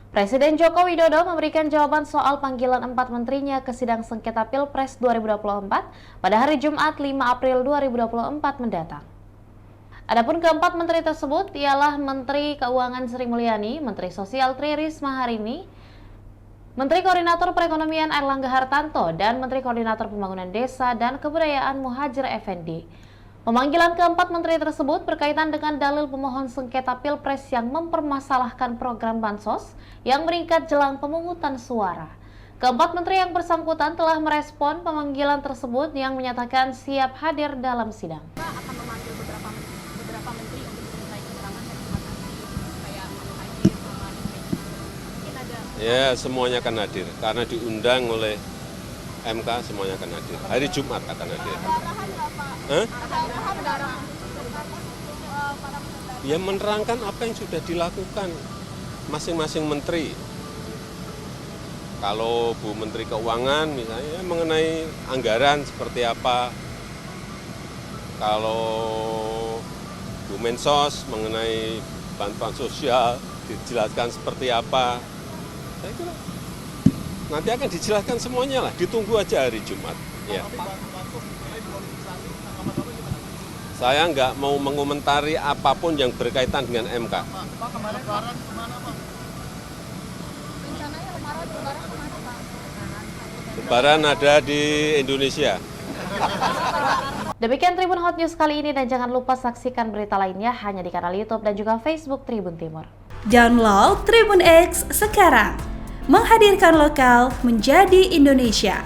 Presiden Joko Widodo memberikan jawaban soal panggilan 4 menterinya ke sidang sengketa Pilpres 2024 pada hari Jumat 5 April 2024 mendatang. Adapun keempat menteri tersebut ialah Menteri Keuangan Sri Mulyani, Menteri Sosial Tri Risma hari ini, Menteri Koordinator Perekonomian Airlangga Hartarto, dan Menteri Koordinator Pembangunan Desa dan Kebudayaan Muhadjir Effendi. Pemanggilan keempat menteri tersebut berkaitan dengan dalil pemohon sengketa Pilpres yang mempermasalahkan program Bansos yang meningkat jelang pemungutan suara. Keempat menteri yang bersangkutan telah merespon pemanggilan tersebut yang menyatakan siap hadir dalam sidang. Akan memanggil beberapa menteri untuk dimintai keterangan pada Jumat nanti, kayak Muhadjir, mungkin ada. Ya, semuanya akan hadir karena diundang oleh MK, semuanya akan hadir. Hari Jumat akan hadir. Ya, menerangkan apa yang sudah dilakukan masing-masing menteri. Kalau Bu Menteri Keuangan misalnya mengenai anggaran seperti apa. Kalau Bu Mensos mengenai bantuan sosial dijelaskan seperti apa. Saya kira nanti akan dijelaskan semuanya lah, ditunggu aja hari Jumat. Ya. Saya nggak mau mengomentari apapun yang berkaitan dengan MK. Pak, kemarin lebaran kemana, Pak? Rencananya lebaran kemana, Pak? Lebaran ada di Indonesia. Demikian Tribun Hot News kali ini, dan jangan lupa saksikan berita lainnya hanya di kanal YouTube dan juga Facebook Tribun Timur. Download Tribun X sekarang, menghadirkan lokal menjadi Indonesia.